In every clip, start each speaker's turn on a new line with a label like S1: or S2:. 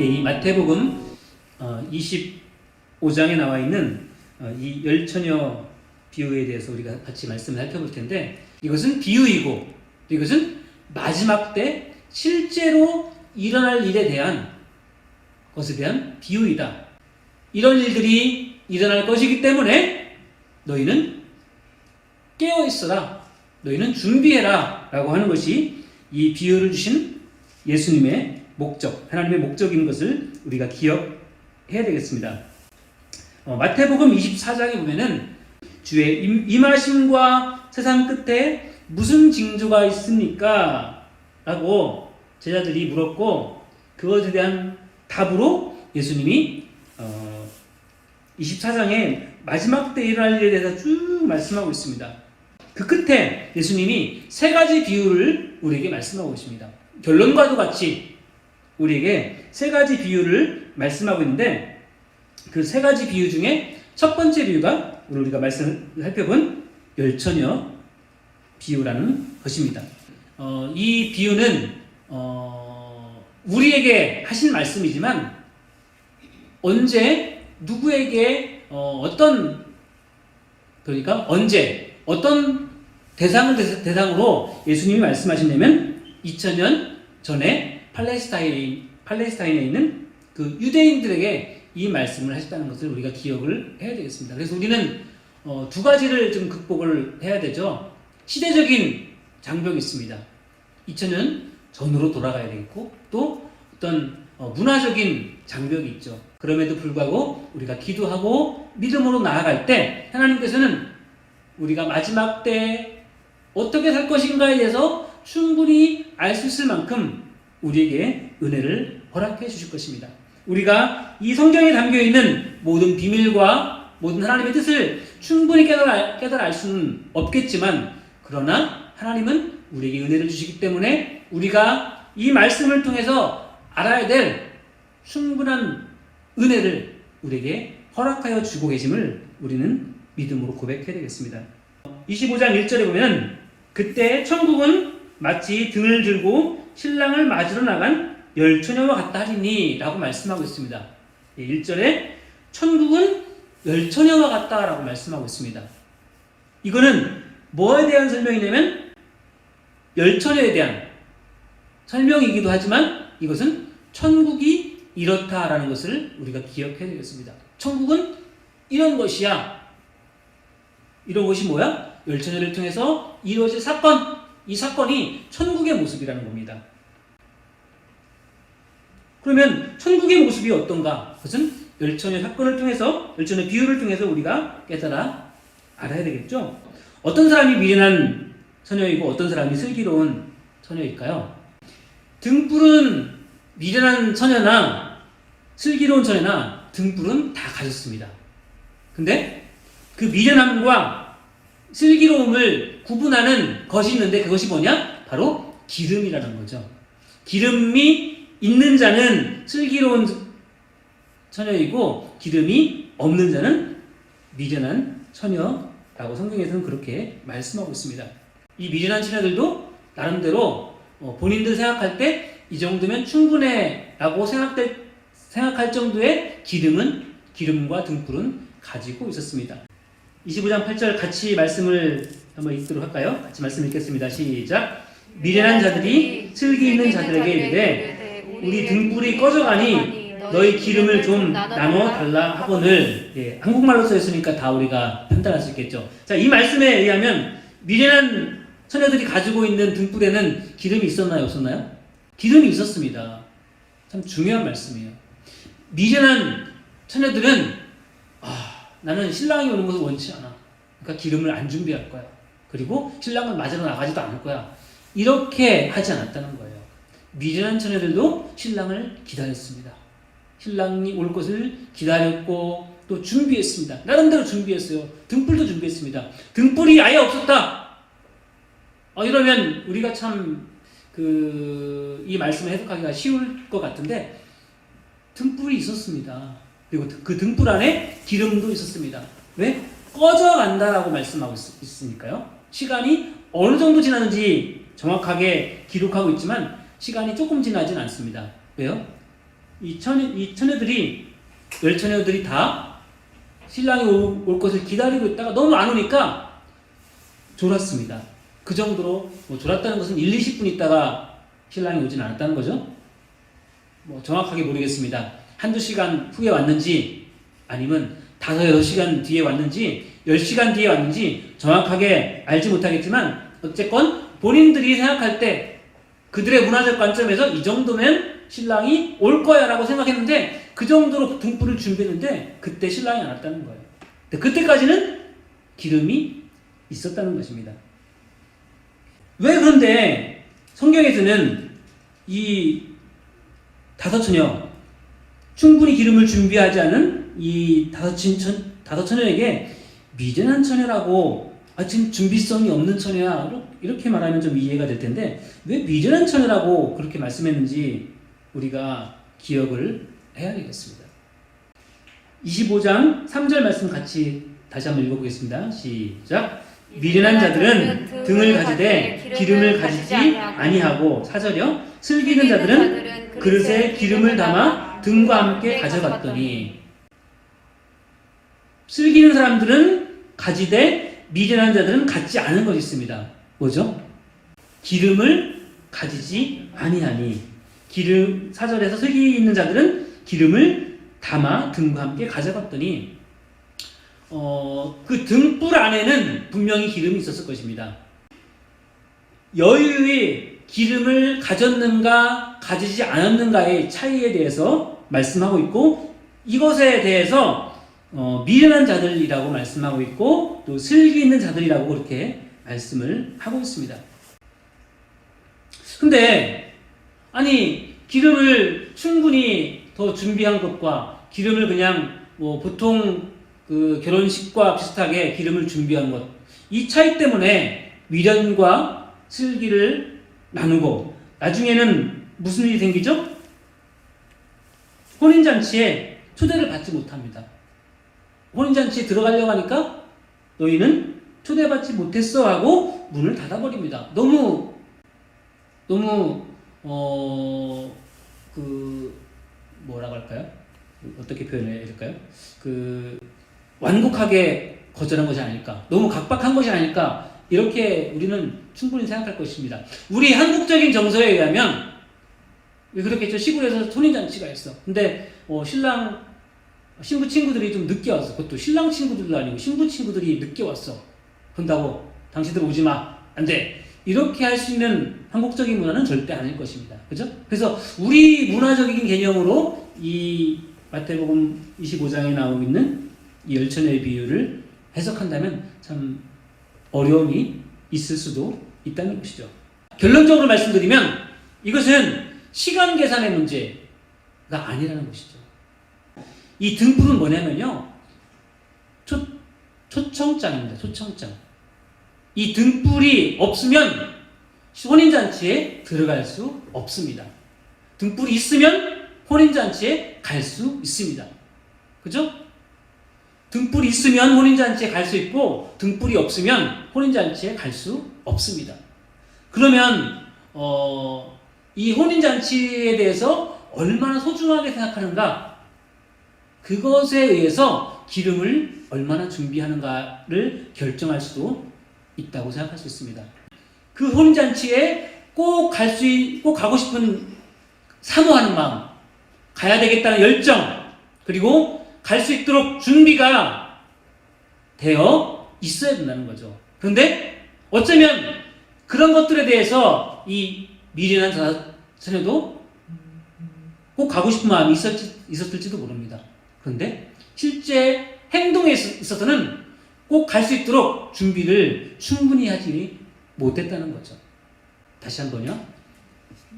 S1: 이 마태복음 25장에 나와 있는 이 열처녀 비유에 대해서 우리가 같이 말씀을 살펴볼 텐데, 이것은 비유이고 이것은 마지막 때 실제로 일어날 일에 대한 것에 대한 비유이다. 이런 일들이 일어날 것이기 때문에 너희는 깨어있어라, 너희는 준비해라 라고 하는 것이 이 비유를 주신 예수님의 목적, 하나님의 목적인 것을 우리가 기억해야 되겠습니다. 마태복음 24장에 보면은 주의 임하심과 세상 끝에 무슨 징조가 있습니까? 라고 제자들이 물었고, 그것에 대한 답으로 예수님이 24장에 마지막 때 일어날 일에 대해서 쭉 말씀하고 있습니다. 그 끝에 예수님이 세 가지 비유를 우리에게 말씀하고 있습니다. 결론과도 같이 우리에게 세 가지 비유를 말씀하고 있는데, 그 세 가지 비유 중에 첫 번째 비유가 오늘 우리가 살펴본 열처녀 비유라는 것입니다. 이 비유는 우리에게 하신 말씀이지만 언제 누구에게 그러니까 언제 어떤 대상으로 예수님이 말씀하셨냐면 2000년 전에 팔레스타인에 있는 그 유대인들에게 이 말씀을 하셨다는 것을 우리가 기억을 해야 되겠습니다. 그래서 우리는 두 가지를 좀 극복을 해야 되죠. 시대적인 장벽이 있습니다. 2000년 전으로 돌아가야 되겠고, 또 어떤 문화적인 장벽이 있죠. 그럼에도 불구하고 우리가 기도하고 믿음으로 나아갈 때 하나님께서는 우리가 마지막 때 어떻게 살 것인가에 대해서 충분히 알 수 있을 만큼 우리에게 은혜를 허락해 주실 것입니다. 우리가 이 성경에 담겨있는 모든 비밀과 모든 하나님의 뜻을 충분히 깨달아 알 수는 없겠지만, 그러나 하나님은 우리에게 은혜를 주시기 때문에 우리가 이 말씀을 통해서 알아야 될 충분한 은혜를 우리에게 허락하여 주고 계심을 우리는 믿음으로 고백해야 되겠습니다. 25장 1절에 보면 그때 천국은 마치 등을 들고 신랑을 맞으러 나간 열처녀와 같다 하리니 라고 말씀하고 있습니다. 1절에 천국은 열처녀와 같다 라고 말씀하고 있습니다. 이거는 뭐에 대한 설명이냐면 열처녀에 대한 설명이기도 하지만 이것은 천국이 이렇다라는 것을 우리가 기억해야 되겠습니다. 천국은 이런 것이야. 이런 것이 뭐야? 열처녀를 통해서 이루어질 사건, 이 사건이 천국의 모습이라는 겁니다. 그러면 천국의 모습이 어떤가? 그것은 열처녀 사건을 통해서, 열처녀 비유를 통해서 우리가 깨달아 알아야 되겠죠? 어떤 사람이 미련한 처녀이고 어떤 사람이 슬기로운 처녀일까요? 등불은 미련한 처녀나 슬기로운 처녀나 등불은 다 가졌습니다. 근데 그 미련함과 슬기로움을 구분하는 것이 있는데 그것이 뭐냐? 바로 기름이라는 거죠. 기름이 있는 자는 슬기로운 처녀이고 기름이 없는 자는 미련한 처녀라고 성경에서는 그렇게 말씀하고 있습니다. 이 미련한 처녀들도 나름대로 본인들 생각할 때 이 정도면 충분해 라고 생각할 정도의 기름과 등불은 가지고 있었습니다. 25장 8절 같이 말씀을 한번 읽도록 할까요? 같이 말씀 읽겠습니다. 시작. 미련한 자들이 슬기 있는 자들에게 이르되 우리 등불이 꺼져가니 너희 기름을 좀 나눠 달라 하거늘. 한국말로 써있으니까 다 우리가 판단할 수 있겠죠. 자, 이 말씀에 의하면 미련한 처녀들이 가지고 있는 등불에는 기름이 있었나요? 없었나요? 기름이 있었습니다. 참 중요한 말씀이에요. 미련한 처녀들은 나는 신랑이 오는 것을 원치 않아. 그러니까 기름을 안 준비할 거야. 그리고 신랑을 맞으러 나가지도 않을 거야. 이렇게 하지 않았다는 거예요. 미련한 처녀들도 신랑을 기다렸습니다. 신랑이 올 것을 기다렸고 또 준비했습니다. 나름대로 준비했어요. 등불도 준비했습니다. 등불이 아예 없었다. 이러면 우리가 참 이 말씀을 해석하기가 쉬울 것 같은데 등불이 있었습니다. 그리고 그 등불 안에 기름도 있었습니다. 왜? 꺼져간다라고 말씀하고 있으니까요. 시간이 어느 정도 지났는지 정확하게 기록하고 있지만 시간이 조금 지나진 않습니다. 왜요? 이 처녀들이, 열처녀들이 다 신랑이 올 것을 기다리고 있다가 너무 안 오니까 졸았습니다. 그 정도로 뭐 졸았다는 것은 1, 20분 있다가 신랑이 오진 않았다는 거죠. 뭐 정확하게 모르겠습니다. 한두 시간 후에 왔는지 아니면 5, 6시간 뒤에 왔는지 10시간 뒤에 왔는지 정확하게 알지 못하겠지만 어쨌건 본인들이 생각할 때 그들의 문화적 관점에서 이 정도면 신랑이 올 거야 라고 생각했는데 그 정도로 등불을 준비했는데 그때 신랑이 안 왔다는 거예요. 그때까지는 기름이 있었다는 것입니다. 왜 그런데 성경에서는 이 5처녀, 충분히 기름을 준비하지 않은 이 5처녀에게 미련한 처녀라고 지금 준비성이 없는 처녀야 이렇게 말하면 좀 이해가 될 텐데 왜 미련한 처녀라고 그렇게 말씀했는지 우리가 기억을 해야 되겠습니다. 25장 3절 말씀 같이 다시 한번 읽어보겠습니다. 시작. 미련한 자들은 등을 가지되 기름을 가지지 아니하고 4절이요. 슬기는 자들은 그릇에 기름을 담아 등과 함께 가져갔더니 슬기는 사람들은 가지되 미련한 자들은 갖지 않은 것이 있습니다. 뭐죠? 기름을 가지지 아니하니 4절에서 슬기 있는 자들은 기름을 담아 등과 함께 가져갔더니 그 등불 안에는 분명히 기름이 있었을 것입니다. 여유의 기름을 가졌는가 가지지 않았는가의 차이에 대해서 말씀하고 있고 이것에 대해서 미련한 자들이라고 말씀하고 있고 또 슬기 있는 자들이라고 그렇게 말씀을 하고 있습니다. 근데 아니 기름을 충분히 더 준비한 것과 기름을 그냥 뭐 보통 그 결혼식과 비슷하게 기름을 준비한 것, 이 차이 때문에 미련과 슬기를 나누고 나중에는 무슨 일이 생기죠? 혼인잔치에 초대를 받지 못합니다. 혼인잔치에 들어가려고 하니까 너희는 초대받지 못했어 하고 문을 닫아버립니다. 너무 뭐라고 할까요? 어떻게 표현해야 될까요? 완곡하게 거절한 것이 아닐까, 너무 각박한 것이 아닐까, 이렇게 우리는 충분히 생각할 것입니다. 우리 한국적인 정서에 의하면 왜 그렇겠죠? 시골에서 혼인잔치가 있어. 근데 신부 친구들이 좀 늦게 왔어. 그것도 신랑 친구들도 아니고 신부 친구들이 늦게 왔어. 그런다고 당신들 오지 마. 안 돼. 이렇게 할 수 있는 한국적인 문화는 절대 아닐 것입니다. 그죠? 그래서 우리 문화적인 개념으로 이 마태복음 25장에 나오고 있는 이 열처녀의 비유를 해석한다면 참 어려움이 있을 수도 있다는 것이죠. 결론적으로 말씀드리면 이것은 시간 계산의 문제가 아니라는 것이죠. 이 등불은 뭐냐면요, 초청장입니다. 초청장. 이 등불이 없으면 혼인잔치에 들어갈 수 없습니다. 등불이 있으면 혼인잔치에 갈 수 있습니다. 그죠? 등불이 있으면 혼인잔치에 갈 수 있고 등불이 없으면 혼인잔치에 갈 수 없습니다. 그러면 이 혼인잔치에 대해서 얼마나 소중하게 생각하는가, 그것에 의해서 기름을 얼마나 준비하는가를 결정할 수도 있다고 생각할 수 있습니다. 그 혼인잔치에 꼭 가고 싶은 사모하는 마음, 가야 되겠다는 열정, 그리고 갈 수 있도록 준비가 되어 있어야 된다는 거죠. 그런데 어쩌면 그런 것들에 대해서 이 미련한 자녀도 꼭 가고 싶은 마음이 있었을지도 모릅니다. 그런데 실제 행동에 있어서는 꼭 갈 수 있도록 준비를 충분히 하지 못했다는 거죠. 다시 한번요.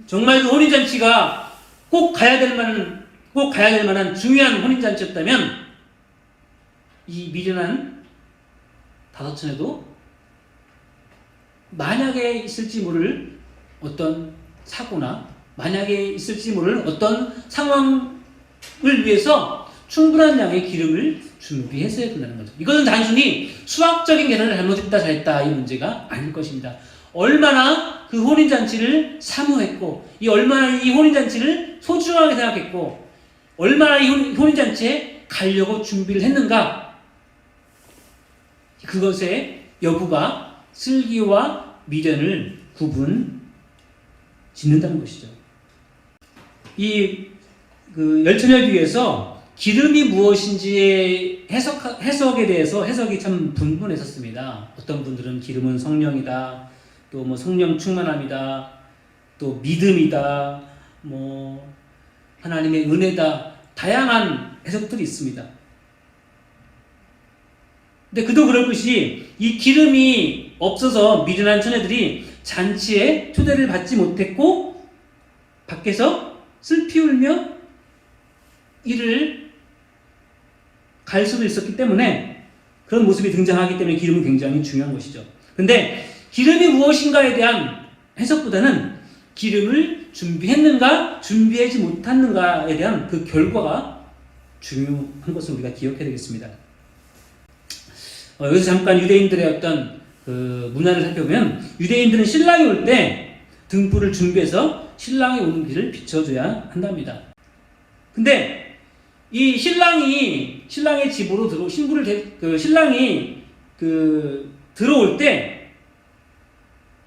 S1: 정말 그 혼인잔치가 꼭 가야 될 만한 중요한 혼인잔치였다면 이 미련한 5처녀도 만약에 있을지 모를 어떤 사고나 만약에 있을지 모를 어떤 상황을 위해서 충분한 양의 기름을 준비했어야 된다는 거죠. 이것은 단순히 수학적인 계산을 잘못했다 잘했다 이 문제가 아닐 것입니다. 얼마나 그 혼인잔치를 사모했고 얼마나 이 혼인잔치를 소중하게 생각했고 얼마나 이 혼인잔치에 가려고 준비를 했는가? 그것의 여부가 슬기와 미련을 구분 짓는다는 것이죠. 이 열처녀비유에서 기름이 무엇인지의 해석에 대해서 해석이 참 분분했었습니다. 어떤 분들은 기름은 성령이다, 또 뭐 성령 충만함이다, 또 믿음이다, 뭐 하나님의 은혜다, 다양한 해석들이 있습니다. 근데 그도 그럴 것이 이 기름이 없어서 미련한 처녀들이 잔치에 초대를 받지 못했고 밖에서 슬피 울며 이를 갈 수도 있었기 때문에 그런 모습이 등장하기 때문에 기름은 굉장히 중요한 것이죠. 그런데 기름이 무엇인가에 대한 해석보다는 기름을 준비했는가 준비하지 못했는가에 대한 그 결과가 중요한 것을 우리가 기억해야 되겠습니다. 여기서 잠깐 유대인들의 어떤 그 문화를 살펴보면 유대인들은 신랑이 올 때 등불을 준비해서 신랑이 오는 길을 비춰줘야 한답니다. 근데 이 신랑의 집으로 신랑이 들어올 때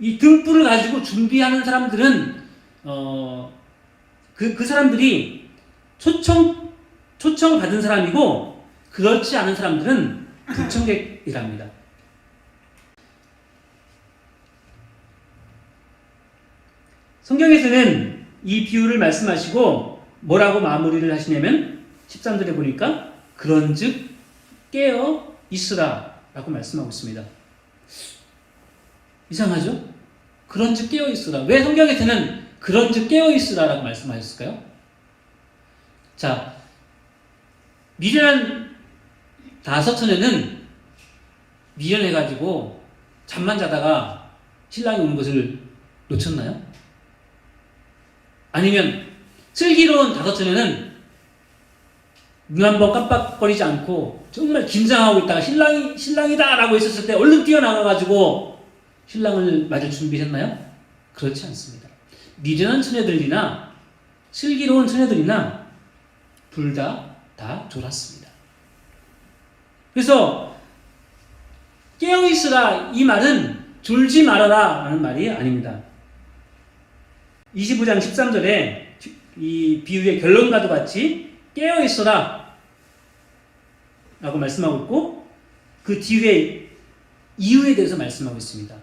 S1: 이 등불을 가지고 준비하는 사람들은 그 사람들이 초청 받은 사람이고 그렇지 않은 사람들은 불청객이랍니다. 성경에서는 이 비유를 말씀하시고 뭐라고 마무리를 하시냐면 13절에 보니까 그런즉 깨어 있으라 라고 말씀하고 있습니다. 이상하죠? 그런즉 깨어 있으라. 왜 성경에서는 그런즉 깨어 있으라 라고 말씀하셨을까요? 자, 미련한 다섯 처녀는 미련해가지고 잠만 자다가 신랑이 오는 것을 놓쳤나요? 아니면 슬기로운 다섯 처녀는 눈 한 번 깜빡거리지 않고 정말 긴장하고 있다가 신랑이다 라고 했었을 때 얼른 뛰어나가가지고 신랑을 맞을 준비했나요? 그렇지 않습니다. 미련한 처녀들이나 슬기로운 처녀들이나 둘 다 졸았습니다. 그래서 깨어있으라 이 말은 졸지 말아라 라는 말이 아닙니다. 25장 13절에 이 비유의 결론과도 같이 깨어있어라 라고 말씀하고 있고 그 뒤에 이유에 대해서 말씀하고 있습니다.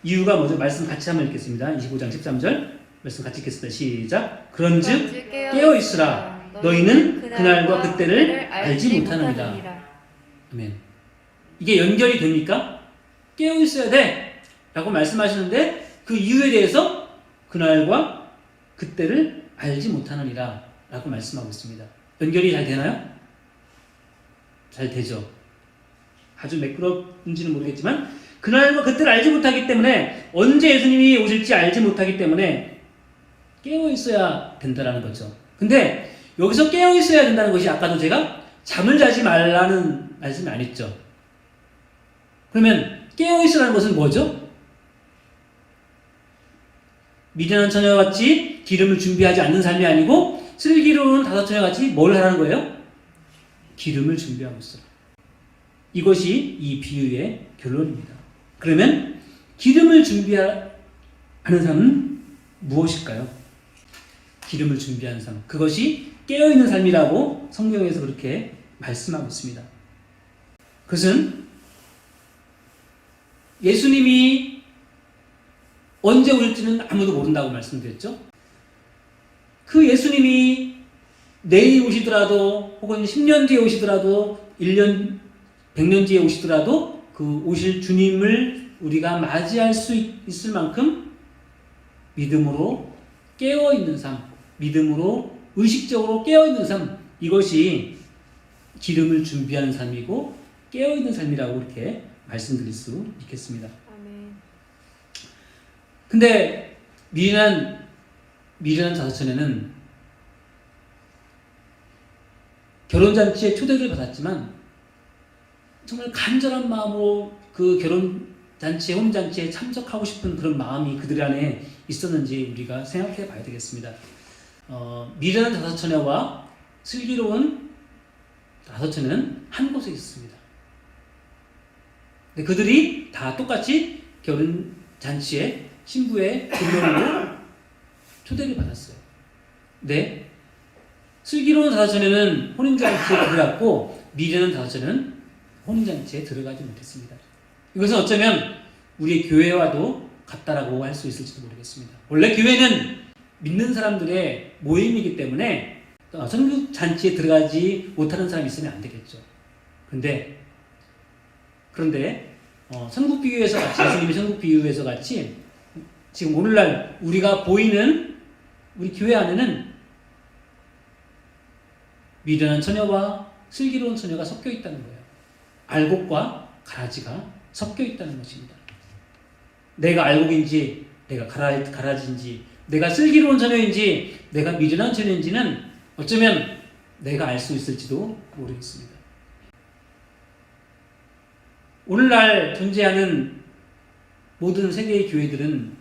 S1: 이유가 뭐죠? 말씀 같이 한번 읽겠습니다. 25장 13절 말씀 같이 읽겠습니다. 시작. 그런즉 깨어있으라 너희는 그날과 그때를 알지 못하느니라. 아멘. 이게 연결이 됩니까? 깨어있어야 돼 라고 말씀하시는데 그 이유에 대해서 그날과 그때를 알지 못하느니라 라고 말씀하고 있습니다. 연결이 잘 되나요? 잘 되죠. 아주 매끄럽은지는 모르겠지만 그날과 그때를 알지 못하기 때문에 언제 예수님이 오실지 알지 못하기 때문에 깨어있어야 된다는 거죠. 근데 여기서 깨어있어야 된다는 것이 아까도 제가 잠을 자지 말라는 말씀이 안 했죠. 그러면 깨어있으라는 것은 뭐죠? 미련한 처녀같이 기름을 준비하지 않는 삶이 아니고 슬기로운 다섯 처녀같이 뭘 하라는 거예요? 기름을 준비하고 있어요. 이것이 이 비유의 결론입니다. 그러면 기름을 준비하는 삶은 무엇일까요? 기름을 준비하는 삶. 그것이 깨어있는 삶이라고 성경에서 그렇게 말씀하고 있습니다. 그것은 예수님이 언제 올지는 아무도 모른다고 말씀드렸죠. 그 예수님이 내일 오시더라도 혹은 10년 뒤에 오시더라도 1년, 100년 뒤에 오시더라도 그 오실 주님을 우리가 맞이할 수 있을 만큼 믿음으로 깨어있는 삶, 믿음으로 의식적으로 깨어있는 삶, 이것이 기름을 준비하는 삶이고 깨어있는 삶이라고 이렇게 말씀드릴 수 있겠습니다.
S2: 아멘.
S1: 근데 미련한 다섯 처녀는 결혼잔치에 초대를 받았지만 정말 간절한 마음으로 그 결혼잔치에, 혼잔치에 참석하고 싶은 그런 마음이 그들 안에 있었는지 우리가 생각해 봐야 되겠습니다. 미련한 다섯 처녀와 슬기로운 5처녀는 한 곳에 있습니다. 근데 그들이 다 똑같이 결혼 잔치에 신부의 불명으로 초대를 받았어요. 네. 슬기로운 5처녀는 혼인잔치에 들어갔고 미련한 5처녀는 혼인잔치에 들어가지 못했습니다. 이것은 어쩌면 우리의 교회와도 같다라고 할 수 있을지도 모르겠습니다. 원래 교회는 믿는 사람들의 모임이기 때문에 성육잔치에 들어가지 못하는 사람이 있으면 안 되겠죠. 그런데 천국비유에서 같이, 예수님의 천국비유에서 같이 지금 오늘날 우리가 보이는 우리 교회 안에는 미련한 처녀와 슬기로운 처녀가 섞여 있다는 거예요. 알곡과 가라지가 섞여 있다는 것입니다. 내가 알곡인지, 내가 가라지인지, 내가 슬기로운 처녀인지, 내가 미련한 처녀인지는 어쩌면 내가 알 수 있을지도 모르겠습니다. 오늘날 존재하는 모든 세계의 교회들은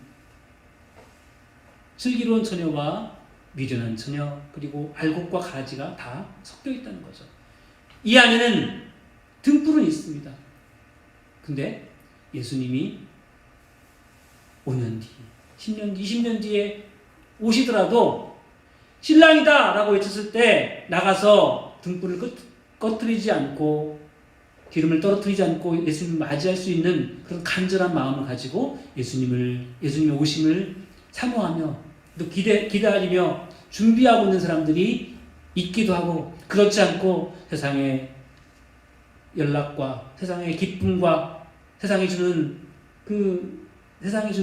S1: 슬기로운 처녀와 미련한 처녀, 그리고 알곡과 가라지가 다 섞여 있다는 거죠. 이 안에는 등불은 있습니다. 근데 예수님이 5년 뒤, 10년 뒤, 20년 뒤에 오시더라도 신랑이다! 라고 외쳤을 때 나가서 등불을 꺼뜨리지 않고 기름을 떨어뜨리지 않고 예수님을 맞이할 수 있는 그런 간절한 마음을 가지고 예수님의 오심을 사모하며 또 기다리며 준비하고 있는 사람들이 있기도 하고, 그렇지 않고 세상의 연락과 세상의 기쁨과 세상이 주는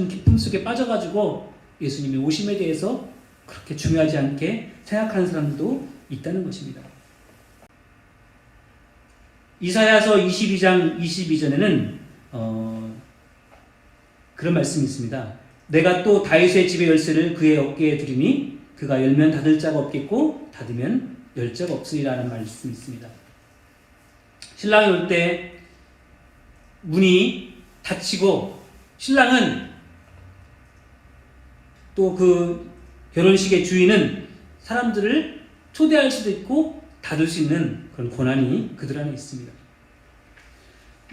S1: 기쁨 속에 빠져가지고 예수님의 오심에 대해서 그렇게 중요하지 않게 생각하는 사람들도 있다는 것입니다. 이사야서 22장 22절에는 그런 말씀이 있습니다. 내가 또 다윗의 집의 열쇠를 그의 어깨에 두리니 그가 열면 닫을 자가 없겠고 닫으면 열 자가 없으리라는 말씀이 있습니다. 신랑이 올 때 문이 닫히고 신랑은 또 그 결혼식의 주인은 사람들을 초대할 수도 있고 닫을 수 있는 그런 권한이 그들 안에 있습니다.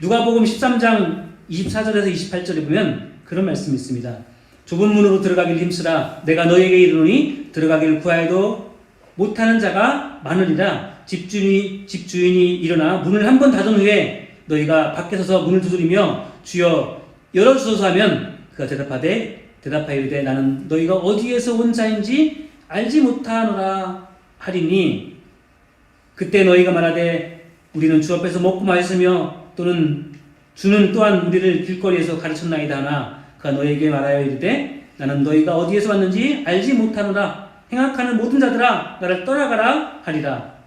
S1: 누가복음 13장 24절에서 28절에 보면 그런 말씀이 있습니다. 좁은 문으로 들어가길 힘쓰라. 내가 너에게 이르노니 들어가길 구하여도 못하는 자가 많으리라. 집주인이 일어나 문을 한 번 닫은 후에 너희가 밖에 서서 문을 두드리며 주여 열어주소서 하면 그가 대답하이르되 나는 너희가 어디에서 온 자인지 알지 못하노라 하리니 그때 너희가 말하되 우리는 주 앞에서 먹고 마셨으며 또는 주는 또한 우리를 길거리에서 가르쳤나이다 하나 그가 너희에게 말하여 이르되 나는 너희가 어디에서 왔는지 알지 못하노라. 행악하는 모든 자들아 나를 떠나가라 하리라.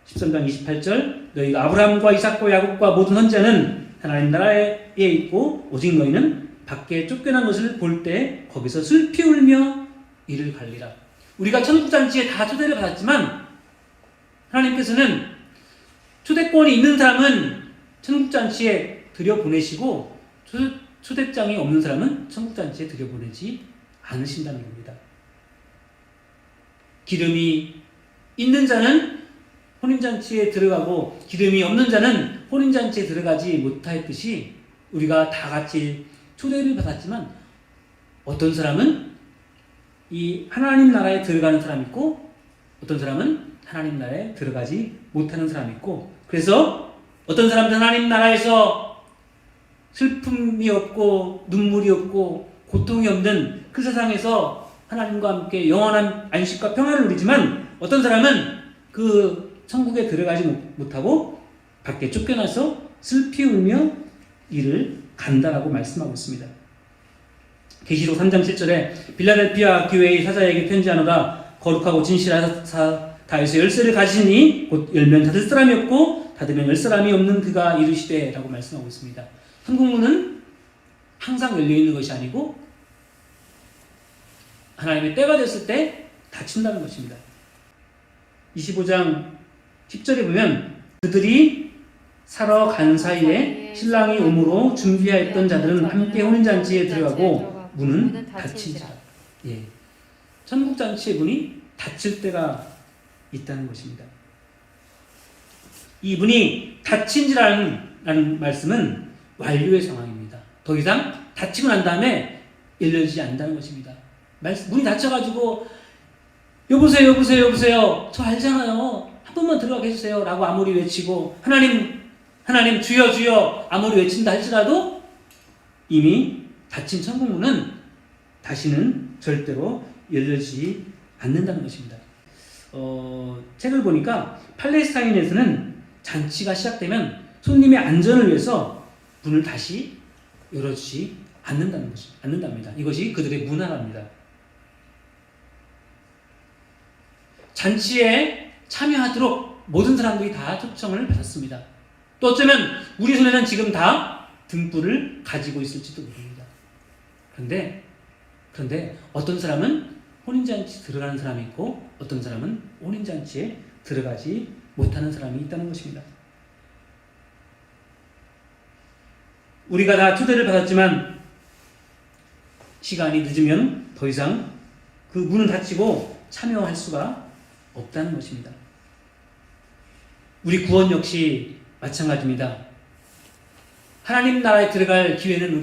S1: 13장 28절 너희가 아브라함과 이삭과 야곱과 모든 선지자는 하나님 나라에 있고 오직 너희는 밖에 쫓겨난 것을 볼 때 거기서 슬피 울며 이를 갈리라. 우리가 천국잔치에 다 초대를 받았지만 하나님께서는 초대권이 있는 사람은 천국잔치에 들여보내시고 초대장이 없는 사람은 천국잔치에 들여보내지 않으신다는 겁니다. 기름이 있는 자는 혼인잔치에 들어가고 기름이 없는 자는 혼인잔치에 들어가지 못하였듯이 우리가 다 같이 초대를 받았지만 어떤 사람은 이 하나님 나라에 들어가는 사람이 있고 어떤 사람은 하나님 나라에 들어가지 못하는 사람이 있고, 그래서 어떤 사람들은 하나님 나라에서 슬픔이 없고 눈물이 없고 고통이 없는 그 세상에서 하나님과 함께 영원한 안식과 평안을 누리지만 어떤 사람은 그 천국에 들어가지 못하고 밖에 쫓겨나서 슬피 울며 이를 간다라고 말씀하고 있습니다. 계시록 3장 7절에 빌라델피아 교회의 사자에게 편지하노라. 거룩하고 진실한 다윗의 열쇠를 가지니 곧 열면 닫을 사람이 없고 닫으면 열 사람이 없는 그가 이르시되 라고 말씀하고 있습니다. 천국문은 항상 열려있는 것이 아니고 하나님의 때가 됐을 때 닫힌다는 것입니다. 25장 10절에 보면 그들이 사러 간 사이에 신랑이 오므로 준비하였던 자들은 함께 혼인잔치에 들어가고 문은 닫힌지라. 예. 천국잔치의 문이 닫힐 때가 있다는 것입니다. 이 문이 닫힌지라는 말씀은 완료의 상황입니다. 더 이상 닫히고 난 다음에 열려지지 않는다는 것입니다. 문이 닫혀가지고 여보세요 저 알잖아요, 한 번만 들어가게 해주세요 라고 아무리 외치고 하나님 주여 주여 아무리 외친다 할지라도 이미 닫힌 천국문은 다시는 절대로 열려지지 않는다는 것입니다. 책을 보니까 팔레스타인에서는 잔치가 시작되면 손님의 안전을 위해서 문을 다시 열어주지 않는답니다. 이것이 그들의 문화랍니다. 잔치에 참여하도록 모든 사람들이 다 초청을 받았습니다. 또 어쩌면 우리 손에는 지금 다 등불을 가지고 있을지도 모릅니다. 그런데 어떤 사람은 혼인잔치 들어가는 사람이 있고 어떤 사람은 혼인잔치에 들어가지 못하는 사람이 있다는 것입니다. 우리가 다 초대를 받았지만 시간이 늦으면 더 이상 그 문을 닫히고 참여할 수가 없다는 것입니다. 우리 구원 역시 마찬가지입니다. 하나님 나라에 들어갈 기회는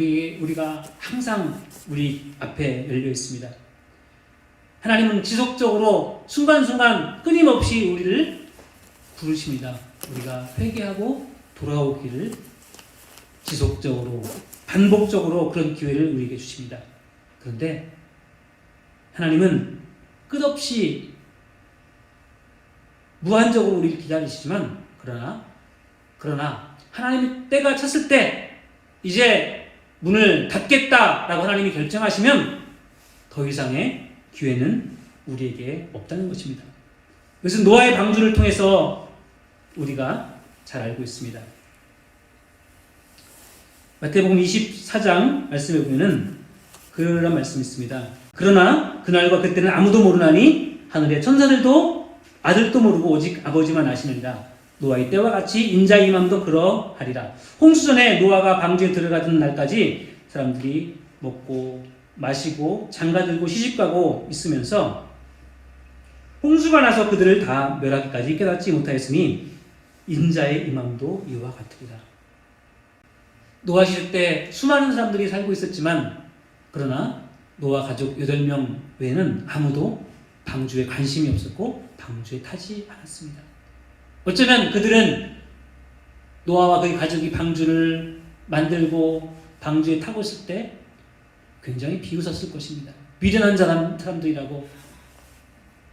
S1: 우리가 항상 우리 앞에 열려 있습니다. 하나님은 지속적으로 순간순간 끊임없이 우리를 부르십니다. 우리가 회개하고 돌아오기를 지속적으로 반복적으로 그런 기회를 우리에게 주십니다. 그런데 하나님은 끝없이 무한적으로 우리를 기다리시지만 그러나 하나님의 때가 찼을 때 이제 문을 닫겠다라고 하나님이 결정하시면 더 이상의 기회는 우리에게 없다는 것입니다. 이것은 노아의 방주를 통해서 우리가 잘 알고 있습니다. 마태복음 24장 말씀에 보면은 그런 말씀이 있습니다. 그러나 그날과 그때는 아무도 모르나니 하늘의 천사들도 아들도 모르고 오직 아버지만 아시느니라. 노아의 때와 같이 인자의 임함도 그러하리라. 홍수전에 노아가 방주에 들어가던 날까지 사람들이 먹고 마시고 장가들고 시집가고 있으면서 홍수가 나서 그들을 다 멸하기까지 깨닫지 못하였으니 인자의 임함도 이와 같으리라. 노아 시대 때 수많은 사람들이 살고 있었지만 그러나 노아 가족 8명 외에는 아무도 방주에 관심이 없었고 방주에 타지 않았습니다. 어쩌면 그들은 노아와 그의 가족이 방주를 만들고 방주에 타고 있을 때 굉장히 비웃었을 것입니다. 미련한 사람들이라고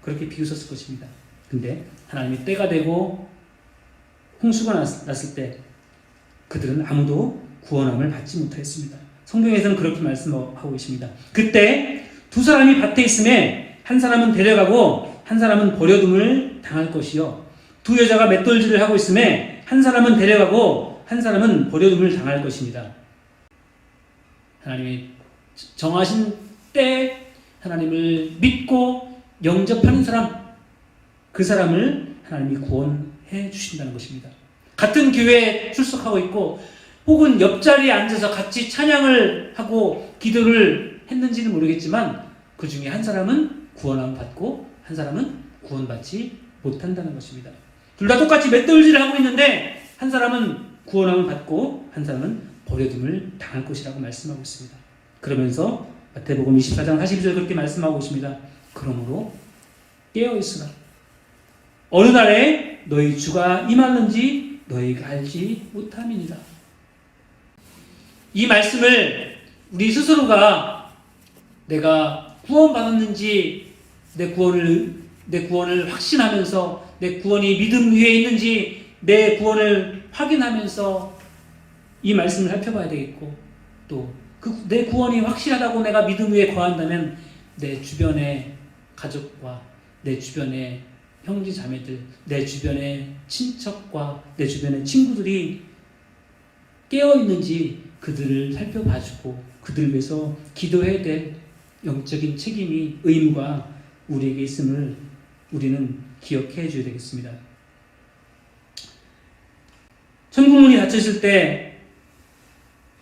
S1: 그렇게 비웃었을 것입니다. 근데 하나님이 때가 되고 홍수가 났을 때 그들은 아무도 구원함을 받지 못하였습니다. 성경에서는 그렇게 말씀하고 계십니다. 그때 두 사람이 밭에 있음에 한 사람은 데려가고 한 사람은 버려둠을 당할 것이요, 두 여자가 맷돌질을 하고 있음에 한 사람은 데려가고 한 사람은 버려둠을 당할 것입니다. 하나님이 정하신 때 하나님을 믿고 영접하는 사람, 그 사람을 하나님이 구원해 주신다는 것입니다. 같은 교회에 출석하고 있고 혹은 옆자리에 앉아서 같이 찬양을 하고 기도를 했는지는 모르겠지만 그 중에 한 사람은 구원함 받고 한 사람은 구원받지 못한다는 것입니다. 둘 다 똑같이 맷돌질을 하고 있는데 한 사람은 구원함을 받고 한 사람은 버려둠을 당할 것이라고 말씀하고 있습니다. 그러면서 마태복음 24장 42절 그렇게 말씀하고 있습니다. 그러므로 깨어있으라. 어느 날에 너희 주가 임하는지 너희가 알지 못함이니라. 이 말씀을 우리 스스로가 내가 구원받았는지 내 구원을 확신하면서 내 구원이 믿음 위에 있는지 내 구원을 확인하면서 이 말씀을 살펴봐야 되겠고, 또 내 구원이 확실하다고 내가 믿음 위에 거한다면 내 주변의 가족과 내 주변의 형제 자매들, 내 주변의 친척과 내 주변의 친구들이 깨어있는지 그들을 살펴봐주고 그들을 위해서 기도해야 될 영적인 책임이, 의무가 우리에게 있음을 우리는 기억해 줘야 되겠습니다. 천국문이 닫혔을 때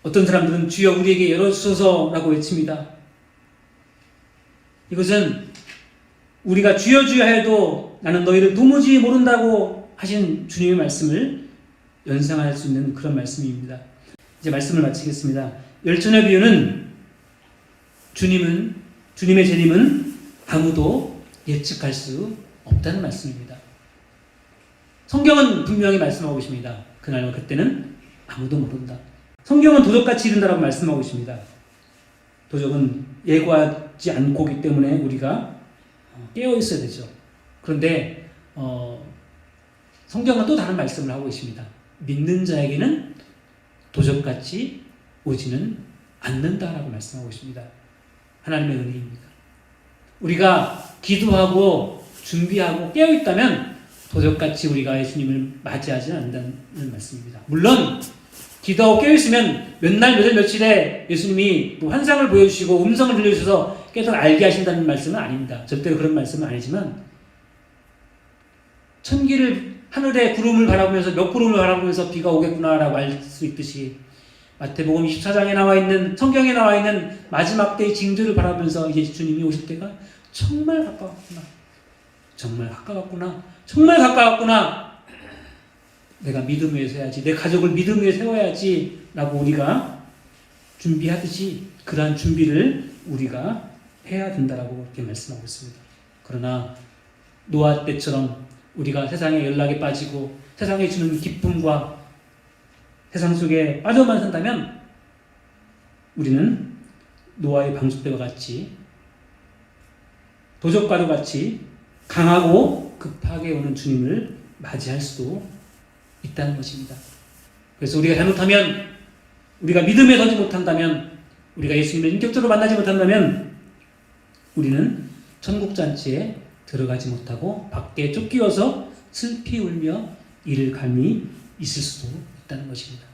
S1: 어떤 사람들은 주여 우리에게 열어주소서라고 외칩니다. 이것은 우리가 주여 주여 해도 나는 너희를 도무지 모른다고 하신 주님의 말씀을 연상할 수 있는 그런 말씀입니다. 이제 말씀을 마치겠습니다. 열전의 비유는 주님의 재림은 아무도 예측할 수 없다는 말씀입니다. 성경은 분명히 말씀하고 있습니다. 그날과 그때는 아무도 모른다. 성경은 도적같이 이른다라고 말씀하고 있습니다. 도적은 예고하지 않고 오기 때문에 우리가 깨어 있어야 되죠. 그런데 성경은 또 다른 말씀을 하고 있습니다. 믿는 자에게는 도적같이 오지는 않는다라고 말씀하고 있습니다. 하나님의 은혜입니다. 우리가 기도하고 준비하고 깨어있다면 도적같이 우리가 예수님을 맞이하지 않는다는 말씀입니다. 물론 기도하고 깨어있으면 몇 날 몇일 며칠에 예수님이 환상을 보여주시고 음성을 들려주셔서 깨서 알게 하신다는 말씀은 아닙니다. 절대로 그런 말씀은 아니지만 천기를 하늘의 구름을 바라보면서 몇 구름을 바라보면서 비가 오겠구나라고 알 수 있듯이 마태복음 24장에 나와 있는 성경에 나와 있는 마지막 때의 징조를 바라보면서 이제 주님이 오실 때가 정말 가까웠구나. 정말 가까웠구나. 정말 가까웠구나. 내가 믿음 위에 서야지. 내 가족을 믿음 위에 세워야지. 라고 우리가 준비하듯이 그러한 준비를 우리가 해야 된다라고 이렇게 말씀하고 있습니다. 그러나 노아 때처럼 우리가 세상의 연락에 빠지고 세상에 주는 기쁨과 세상 속에 빠져만 산다면 우리는 노아의 방주대와 같이 도적과도 같이 강하고 급하게 오는 주님을 맞이할 수도 있다는 것입니다. 그래서 우리가 잘못하면, 우리가 믿음에 서지 못한다면, 우리가 예수님을 인격적으로 만나지 못한다면 우리는 천국잔치에 들어가지 못하고 밖에 쫓기어서 슬피 울며 이를 감이 있을 수도 있다는 것입니다.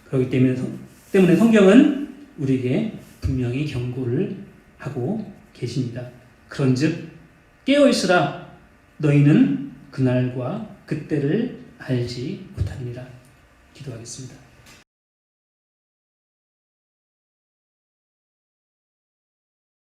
S1: 그렇기 때문에 성경은 우리에게 분명히 경고를 하고 계십니다. 그런즉 깨어있으라. 너희는 그날과 그때를 알지 못하니라. 기도하겠습니다.